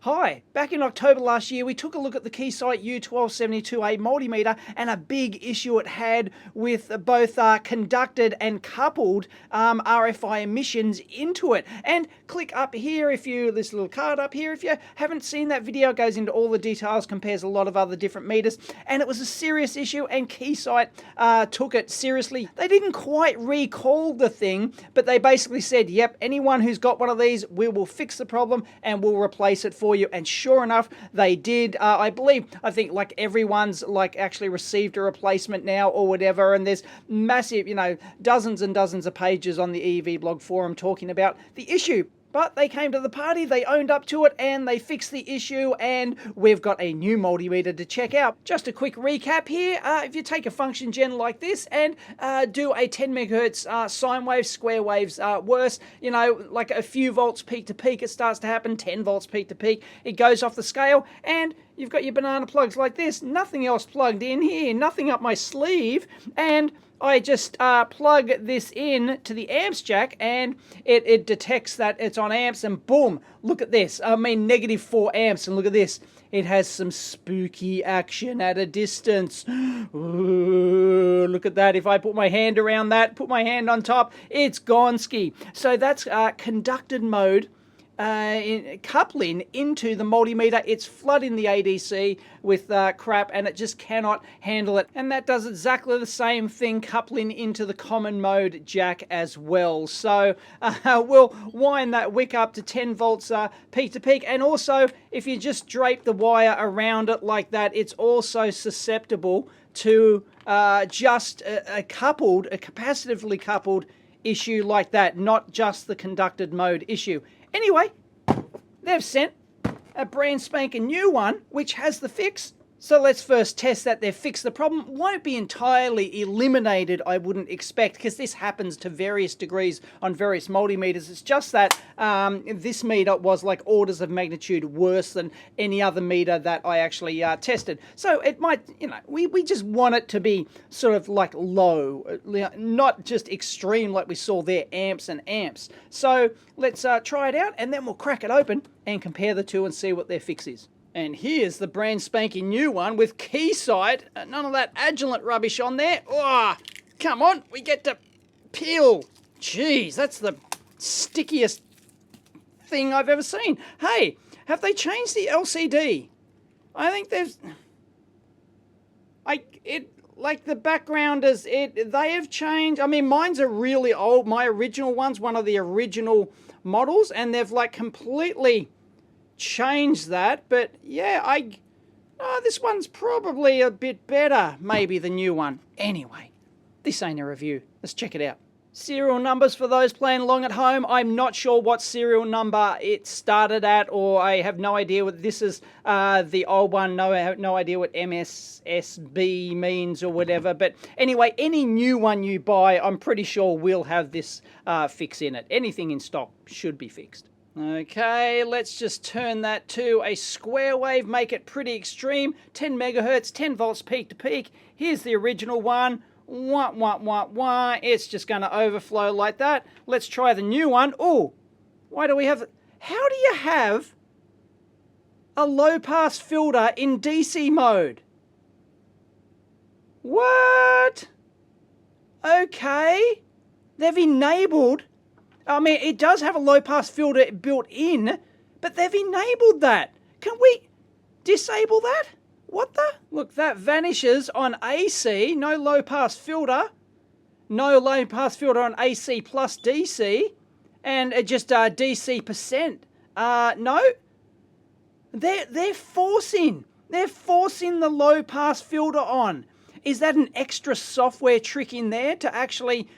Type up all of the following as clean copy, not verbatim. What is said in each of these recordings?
Hi, back in October last year, we took a look at the Keysight U1272A Multimeter and a big issue it had with both conducted and coupled RFI emissions into it. And click up here if you, this little card up here, if you haven't seen that video, it goes into all the details, compares a lot of other different meters, and it was a serious issue and Keysight took it seriously. They didn't quite recall the thing, but they basically said, yep, anyone who's got one of these, we will fix the problem and we'll replace it for you. And sure enough, they did. I think like everyone's like actually received a replacement now or whatever, and there's massive, dozens and dozens of pages on the EEVblog forum talking about the issue. But they came to the party, they owned up to it, and they fixed the issue, and we've got a new multimeter to check out. Just a quick recap here. If you take a function gen like this and do a 10 megahertz sine wave, square waves worse, like a few volts peak to peak, it starts to happen, 10 volts peak to peak, it goes off the scale, and you've got your banana plugs like this, nothing else plugged in here, nothing up my sleeve, and I just plug this in to the amps jack and it detects that it's on amps, and boom, look at this. I mean, -4 amps, and look at this. It has some spooky action at a distance. Ooh, look at that. If I put my hand around that, put my hand on top, it's gone ski. So that's conducted mode. Coupling into the multimeter, it's flooding the ADC with crap, and it just cannot handle it. And that does exactly the same thing coupling into the common mode jack as well. So we'll wind that wick up to 10 volts peak to peak, and also if you just drape the wire around it like that, it's also susceptible to just a capacitively coupled issue like that, not just the conducted mode issue. Anyway, they've sent a brand spanking new one, which has the fix. So let's first test that they've fixed the problem. Won't be entirely eliminated, I wouldn't expect, because this happens to various degrees on various multimeters. It's just that this meter was like orders of magnitude worse than any other meter that I actually tested. So it might, we just want it to be sort of like low, not just extreme like we saw there, amps and amps. So let's try it out, and then we'll crack it open and compare the two and see what their fix is. And here's the brand spanking new one with Keysight. None of that Agilent rubbish on there. Oh, come on, we get to peel. Jeez, that's the stickiest thing I've ever seen. Hey, have they changed the LCD? I think there's... like the background they have changed. I mean, mine's a really old, my original one's one of the original models, and they've like completely change that, but yeah, this one's probably a bit better, maybe the new one. Anyway, this ain't a review. Let's check it out. Serial numbers for those playing along at home. I'm not sure what serial number it started at, or I have no idea what this is. The old one, I have no idea what MSSB means or whatever. But anyway, any new one you buy, I'm pretty sure will have this fix in it. Anything in stock should be fixed. Okay, let's just turn that to a square wave, make it pretty extreme. 10 megahertz, 10 volts peak to peak. Here's the original one. Wah, wah, wah, wah. It's just going to overflow like that. Let's try the new one. Oh, why do we have... How do you have a low-pass filter in DC mode? What? Okay. They've enabled... I mean, it does have a low-pass filter built in, but they've enabled that. Can we disable that? What the? Look, that vanishes on AC. No low-pass filter. No low-pass filter on AC plus DC. And just DC percent. No. They're forcing the low-pass filter on. Is that an extra software trick in there to actually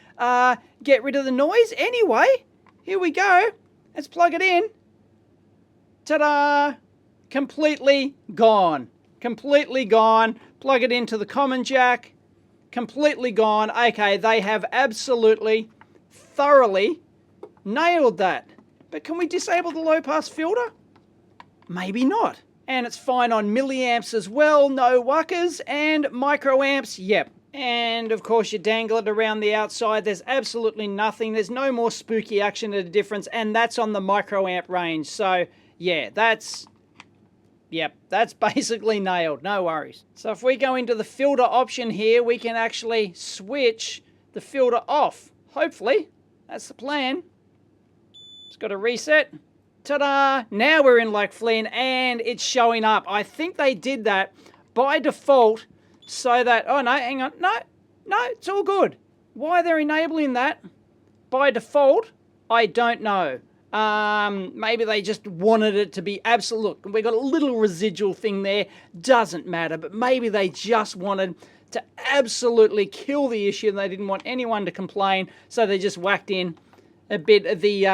get rid of the noise? Anyway, here we go. Let's plug it in. Ta-da! Completely gone. Completely gone. Plug it into the common jack. Completely gone. Okay, they have absolutely, thoroughly nailed that. But can we disable the low-pass filter? Maybe not. And it's fine on milliamps as well, no wuckers, and microamps, yep. And of course you dangle it around the outside, there's absolutely nothing, there's no more spooky action at a difference, and that's on the microamp range. So yeah, that's Yep, that's basically nailed. No worries. So if we go into the filter option here, we can actually switch the filter off. Hopefully, that's the plan. It's got to reset. Ta-da! Now we're in like Flynn and it's showing up. I think they did that by default so that... Oh, no, hang on. No, it's all good. Why they're enabling that by default, I don't know. Maybe they just wanted it to be absolute. Look, we got a little residual thing there. Doesn't matter, but maybe they just wanted to absolutely kill the issue and they didn't want anyone to complain, so they just whacked in a bit of the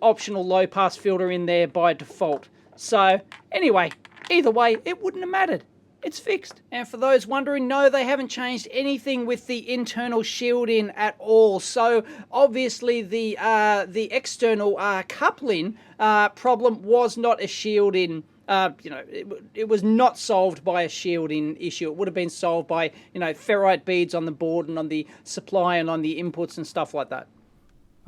optional low pass filter in there by default. So anyway, either way, it wouldn't have mattered. It's fixed. And for those wondering, no, they haven't changed anything with the internal shielding at all. So obviously the external coupling problem was not a shielding. It was not solved by a shielding issue. It would have been solved by ferrite beads on the board and on the supply and on the inputs and stuff like that.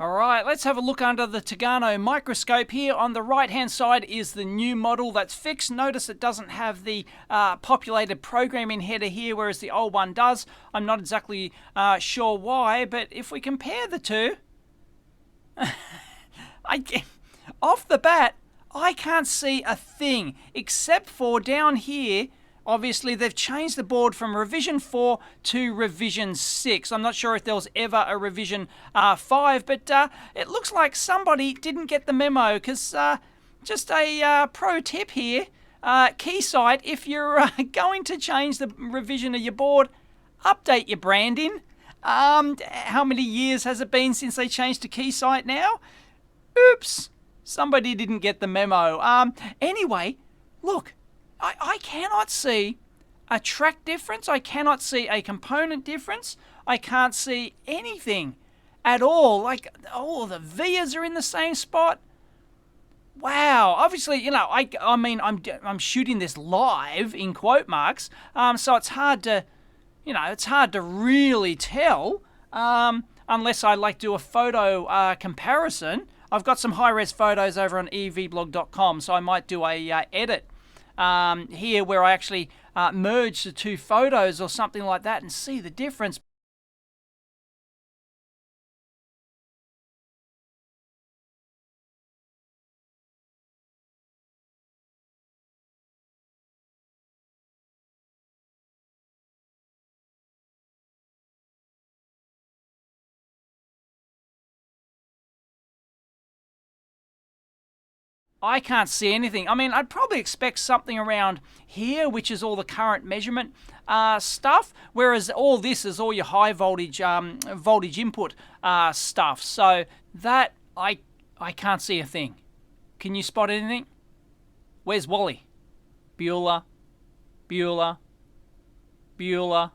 Alright, let's have a look under the Tagano microscope. Here on the right hand side is the new model that's fixed. Notice it doesn't have the populated programming header here, whereas the old one does. I'm not exactly sure why, but if we compare the two, off the bat, I can't see a thing, except for down here. Obviously, they've changed the board from revision 4 to revision 6. I'm not sure if there was ever a revision 5, but it looks like somebody didn't get the memo, because just a pro tip here, Keysight, if you're going to change the revision of your board, update your branding. How many years has it been since they changed to Keysight now? Oops, somebody didn't get the memo. Anyway, look. I cannot see a track difference. I cannot see a component difference. I can't see anything at all. Like, oh, the vias are in the same spot. Wow. Obviously, I mean, I'm shooting this live in quote marks, so it's hard to, it's hard to really tell, unless I do a photo comparison. I've got some high-res photos over on EEVblog.com, so I might do a edit here where I actually merge the two photos or something like that and see the difference. I can't see anything. I mean, I'd probably expect something around here, which is all the current measurement stuff, whereas all this is all your high voltage voltage input stuff. So that, I can't see a thing. Can you spot anything? Where's Wally? Bueller, Bueller, Bueller.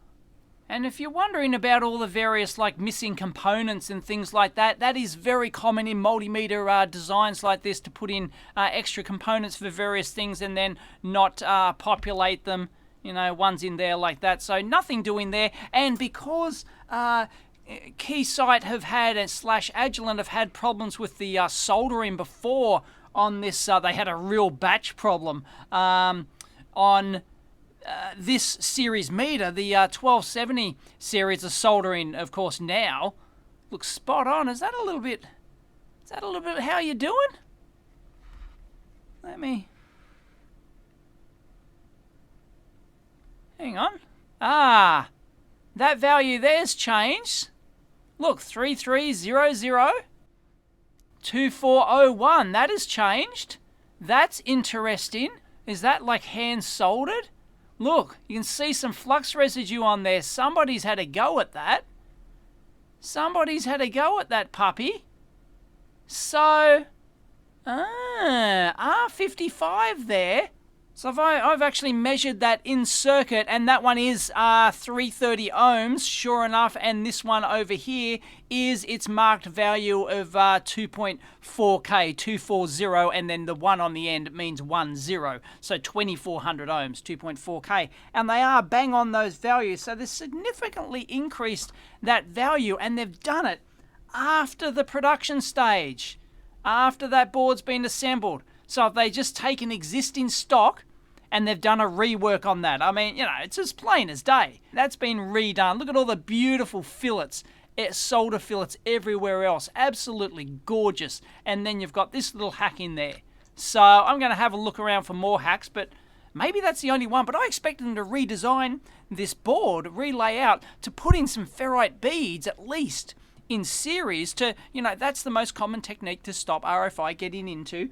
And if you're wondering about all the various missing components and things like that, that is very common in multimeter designs like this, to put in extra components for various things and then not populate them. One's in there like that. So nothing doing there. And because Keysight have had, and /Agilent have had problems with the soldering before on this, they had a real batch problem on this series meter. The 1270 series of soldering, of course, now looks spot on. Is that a little bit how you doing? Let me hang on. That value there's changed. Look, 3300 2401. That has changed. That's interesting. Is that hand soldered? Look, you can see some flux residue on there. Somebody's had a go at that. Somebody's had a go at that puppy. So, R55 there. So I've actually measured that in circuit, and that one is 330 ohms, sure enough, and this one over here is its marked value of 2.4K, 240, and then the one on the end means 10, so 2400 ohms, 2.4K, and they are bang on those values, so they've significantly increased that value, and they've done it after the production stage, after that board's been assembled. So if they just take an existing stock and they've done a rework on that. I mean, you know, it's as plain as day. That's been redone. Look at all the beautiful fillets, solder fillets everywhere else. Absolutely gorgeous. And then you've got this little hack in there. So I'm going to have a look around for more hacks, but maybe that's the only one. But I expect them to redesign this board, relay out, to put in some ferrite beads at least in series to, you know, that's the most common technique to stop RFI getting into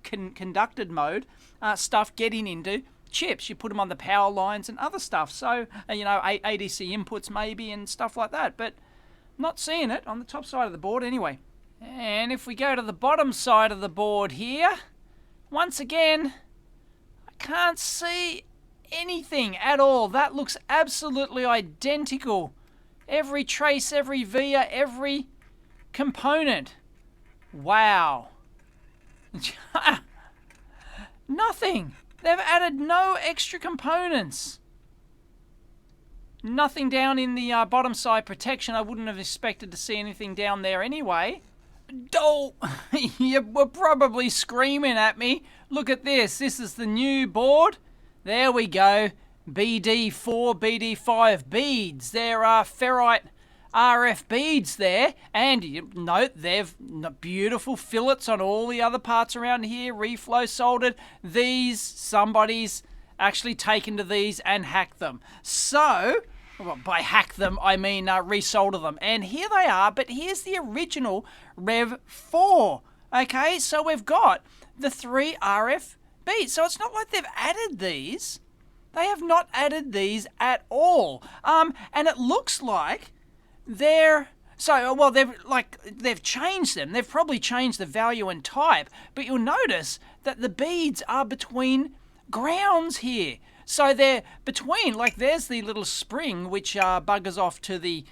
conducted mode, stuff getting into chips. You put them on the power lines and other stuff. So, you know, ADC inputs maybe and stuff like that. But not seeing it on the top side of the board anyway. And if we go to the bottom side of the board here, once again, I can't see anything at all. That looks absolutely identical. Every trace, every via, every component. Wow. Nothing. They've added no extra components. Nothing down in the bottom side protection. I wouldn't have expected to see anything down there anyway. Oh, you were probably screaming at me. Look at this. This is the new board. There we go. BD4, BD5 beads. There are ferrite RF beads there, and you note they've beautiful fillets on all the other parts around here, reflow soldered. These, somebody's actually taken to these and hacked them. So, well, by hack them, I mean resolder them. And here they are, but here's the original Rev 4. Okay, so we've got the 3 RF beads. So it's not like they've added these. They have not added these at all. And it looks like they've changed them. They've probably changed the value and type, but you'll notice that the beads are between grounds here. So they're between, like there's the little spring which buggers off to the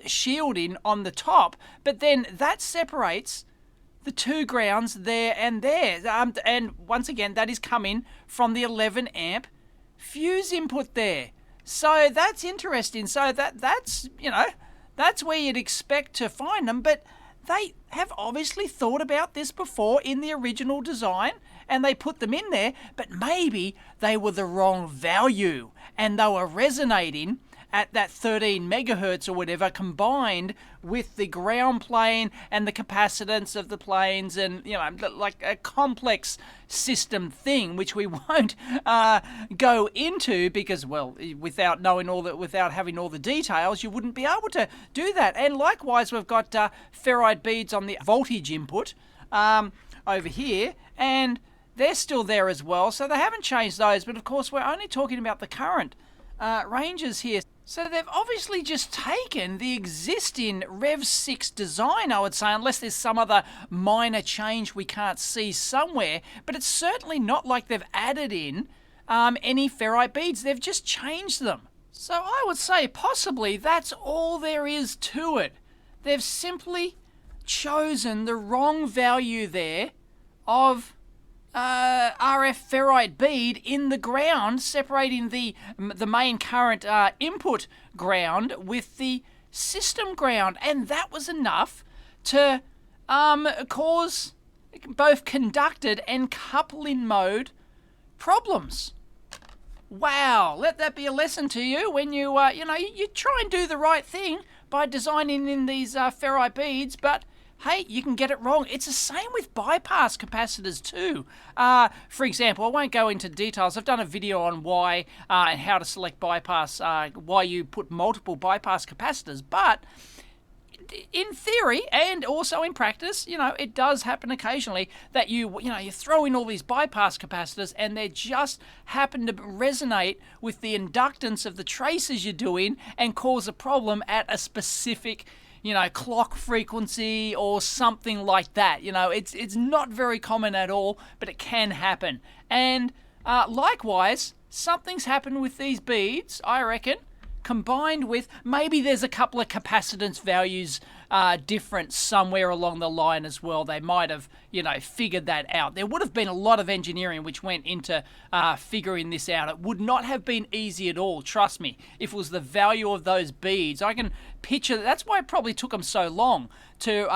shielding on the top, but then that separates the 2 grounds there and there. And once again, that is coming from the 11 amp fuse input there. So that's interesting. So that's, you know, that's where you'd expect to find them, but they have obviously thought about this before in the original design and they put them in there, but maybe they were the wrong value and they were resonating at that 13 megahertz or whatever, combined with the ground plane and the capacitance of the planes, and, you know, like a complex system thing, which we won't go into because, well, without having all the details, you wouldn't be able to do that. And likewise, we've got ferrite beads on the voltage input over here, and they're still there as well, so they haven't changed those. But of course, we're only talking about the current ranges here. So they've obviously just taken the existing Rev 6 design, I would say, unless there's some other minor change we can't see somewhere. But it's certainly not like they've added in any ferrite beads. They've just changed them. So I would say possibly that's all there is to it. They've simply chosen the wrong value there of RF ferrite bead in the ground, separating the main current input ground with the system ground, and that was enough to cause both conducted and coupling mode problems. Wow, let that be a lesson to you when you you try and do the right thing by designing in these ferrite beads, but hey, you can get it wrong. It's the same with bypass capacitors too. For example, I won't go into details. I've done a video on why and how to select bypass, why you put multiple bypass capacitors. But in theory and also in practice, you know, it does happen occasionally that you throw in all these bypass capacitors and they just happen to resonate with the inductance of the traces you're doing and cause a problem at a specific clock frequency or something like that. It's not very common at all, but it can happen. And likewise, something's happened with these beads, I reckon, combined with maybe there's a couple of capacitance values different somewhere along the line as well. They might have, figured that out. There would have been a lot of engineering which went into figuring this out. It would not have been easy at all, trust me, if it was the value of those beads. I can picture, that's why it probably took them so long to,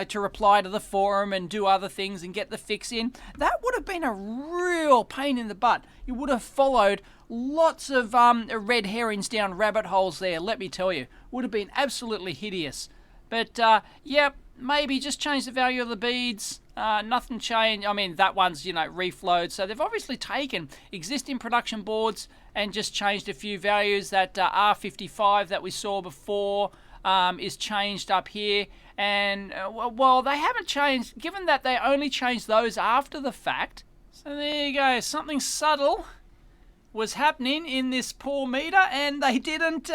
to reply to the forum and do other things and get the fix in. That would have been a real pain in the butt. You would have followed lots of red herrings down rabbit holes there, let me tell you. Would have been absolutely hideous. But, maybe just change the value of the beads. Nothing changed. I mean, that one's, reflowed. So they've obviously taken existing production boards and just changed a few values. That R55 that we saw before is changed up here. And, well, they haven't changed, given that they only changed those after the fact. So there you go. Something subtle was happening in this poor meter, and they didn't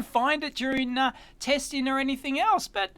find it during testing or anything else. But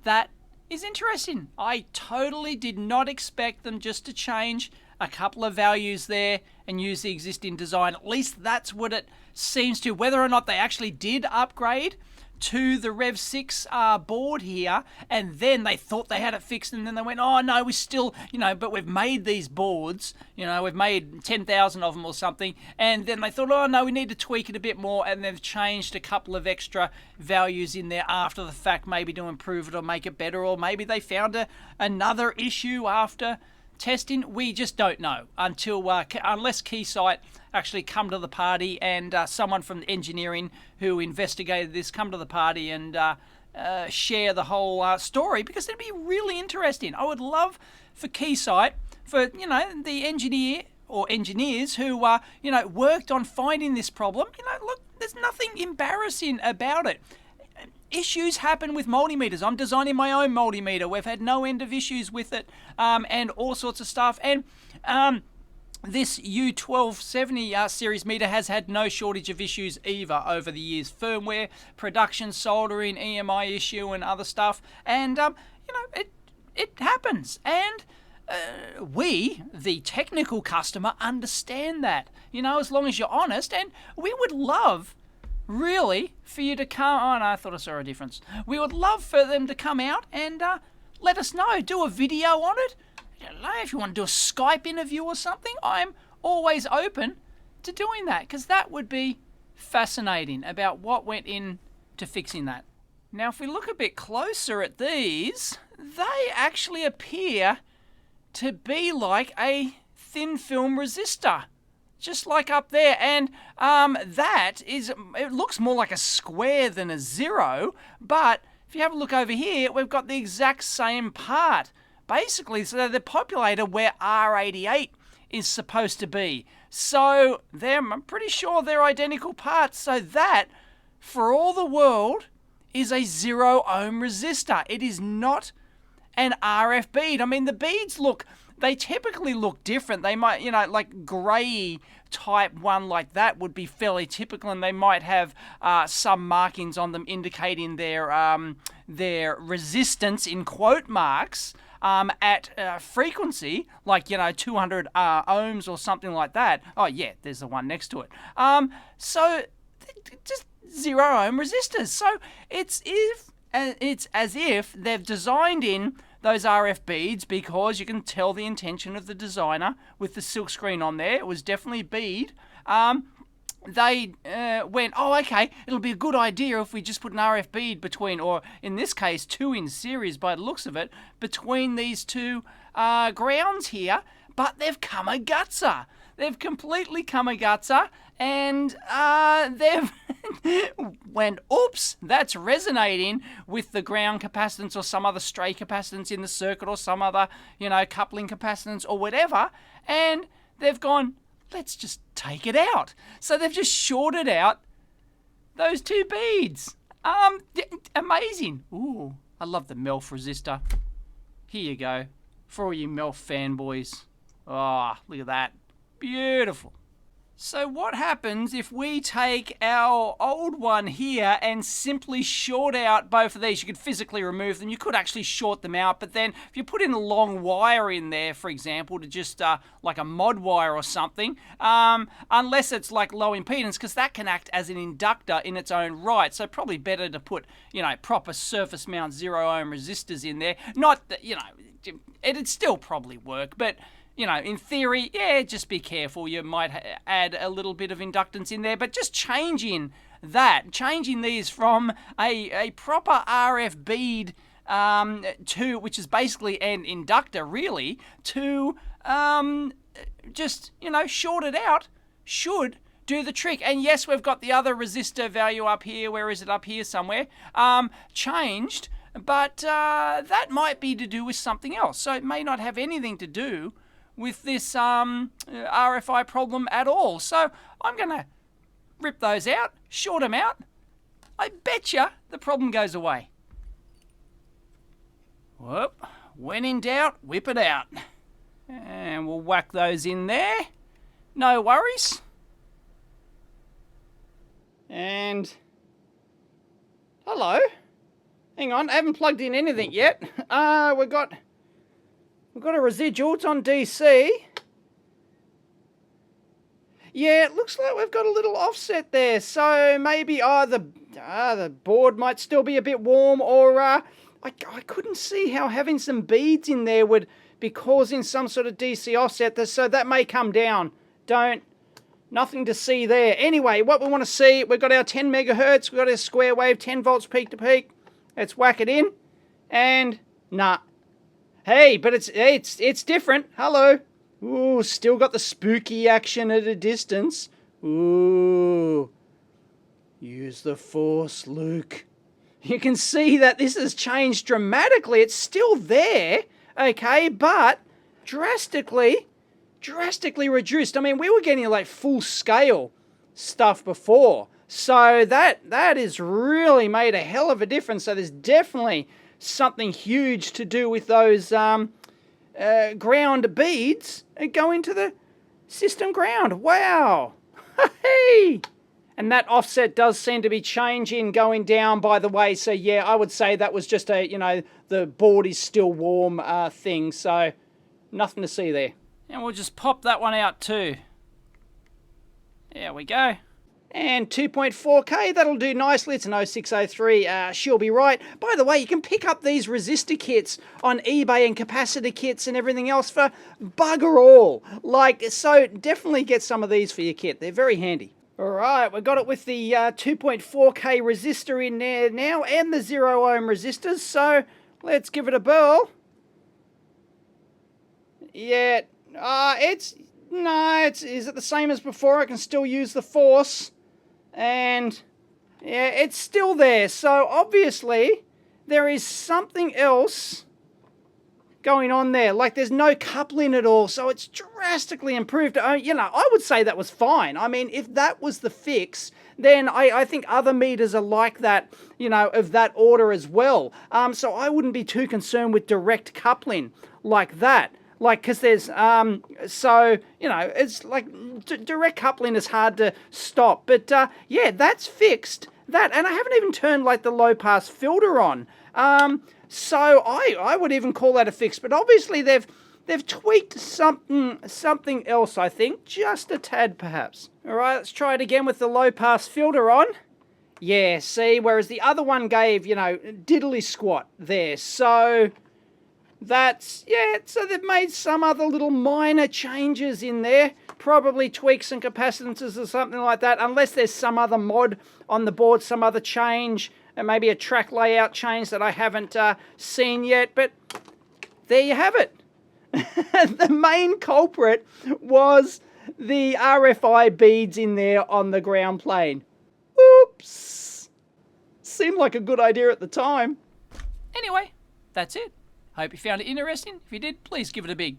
that is interesting. I totally did not expect them just to change a couple of values there and use the existing design. At least that's what it seems to. Whether or not they actually did upgrade to the Rev 6 board here, and then they thought they had it fixed, and then they went, oh no, we still, but we've made these boards, we've made 10,000 of them or something, and then they thought, oh no, we need to tweak it a bit more, and they've changed a couple of extra values in there after the fact, maybe to improve it or make it better, or maybe they found another issue after testing. We just don't know until unless Keysight actually come to the party and someone from engineering who investigated this come to the party and share the whole story, because it'd be really interesting. I would love for Keysight, for the engineer or engineers who worked on finding this problem. Look, there's nothing embarrassing about it. Issues happen with multimeters. I'm designing my own multimeter. We've had no end of issues with it, and all sorts of stuff. And this U1270 series meter has had no shortage of issues either over the years. Firmware, production, soldering, EMI issue, and other stuff. And it happens. And we, the technical customer, understand that. As long as you're honest. And we would love, really, for you to come. Oh no, I thought I saw a difference. We would love for them to come out and let us know. Do a video on it. If you want to do a Skype interview or something, I'm always open to doing that, because that would be fascinating about what went into fixing that. Now, if we look a bit closer at these, they actually appear to be like a thin film resistor, just like up there. And it looks more like a square than a zero, but if you have a look over here, we've got the exact same part. Basically, so the populator where R88 is supposed to be. So I'm pretty sure they're identical parts. So that, for all the world, is a 0 ohm resistor. It is not an RF bead. I mean, the beads they typically look different. They might, like grey type one like that would be fairly typical, and they might have some markings on them indicating their resistance in quote marks at frequency, like 200 ohms or something like that. Oh yeah, there's the one next to it. So just 0 ohm resistors. So it's as if they've designed in those RF beads, because you can tell the intention of the designer with the silk screen on there. It was definitely bead. They went, oh, okay, it'll be a good idea if we just put an RF bead between, or in this case, 2 in series by the looks of it, between these two grounds here. But they've come a gutser. They've completely come a gutser, and they've went, oops, that's resonating with the ground capacitance or some other stray capacitance in the circuit or some other, coupling capacitance or whatever, and they've gone, let's just take it out. So they've just shorted out those two beads. Amazing. Ooh, I love the MELF resistor. Here you go, for all you MELF fanboys. Oh, look at that. Beautiful. So what happens if we take our old one here and simply short out both of these? You could physically remove them. You could actually short them out, but then if you put in a long wire in there, for example, to just like a mod wire or something, unless it's like low impedance, because that can act as an inductor in its own right. So probably better to put, proper surface mount 0 ohm resistors in there. Not that, it'd still probably work, but in theory, yeah, just be careful. You might add a little bit of inductance in there, but just changing these from a proper RF bead to, which is basically an inductor really, to just, short it out, should do the trick. And yes, we've got the other resistor value up here. Where is it? Up here somewhere. Changed, but that might be to do with something else. So it may not have anything to do with this RFI problem at all. So I'm going to rip those out, short them out. I betcha the problem goes away. Whoop. When in doubt, whip it out. And we'll whack those in there. No worries. And hello. Hang on, I haven't plugged in anything yet. We've got a residual. It's on DC. Yeah, it looks like we've got a little offset there. So maybe the board might still be a bit warm, or I couldn't see how having some beads in there would be causing some sort of DC offset. So that may come down. Nothing to see there. Anyway, what we want to see, we've got our 10 megahertz, we've got our square wave, 10 volts peak to peak. Let's whack it in, and nah. Hey, but it's different. Hello. Ooh, still got the spooky action at a distance. Ooh. Use the force, Luke. You can see that this has changed dramatically. It's still there, okay, but drastically reduced. I mean, we were getting like full scale stuff before. So that has really made a hell of a difference. So there's definitely something huge to do with those ground beads going to the system ground. Wow. Hey. And that offset does seem to be changing, going down, by the way. So yeah, I would say that was just a, the board is still warm thing. So nothing to see there. And we'll just pop that one out too. There we go. And 2.4K, that'll do nicely. It's an 0603, she'll be right. By the way, you can pick up these resistor kits on eBay and capacitor kits and everything else for bugger all. So definitely get some of these for your kit. They're very handy. All right, we've got it with the 2.4K resistor in there now and the 0 ohm resistors. So let's give it a whirl. Yeah, is it the same as before? I can still use the force. And yeah, it's still there. So obviously there is something else going on there. Like there's no coupling at all. So it's drastically improved. I would say that was fine. I mean, if that was the fix, then I think other meters are like that, of that order as well. So I wouldn't be too concerned with direct coupling like that. Because there's, it's like direct coupling is hard to stop. But, yeah, that's fixed. And I haven't even turned, the low-pass filter on. So I would even call that a fix. But obviously they've tweaked something else, I think. Just a tad, perhaps. All right, let's try it again with the low-pass filter on. Yeah, see, whereas the other one gave, diddly squat there. So so they've made some other little minor changes in there. Probably tweaks and capacitances or something like that, unless there's some other mod on the board, some other change, and maybe a track layout change that I haven't seen yet. But there you have it. The main culprit was the RFI beads in there on the ground plane. Oops. Seemed like a good idea at the time. Anyway, that's it. Hope you found it interesting. If you did, please give it a big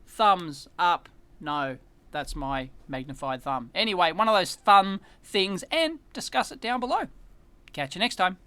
thumbs up. No, that's my magnified thumb. Anyway, one of those fun things, and discuss it down below. Catch you next time.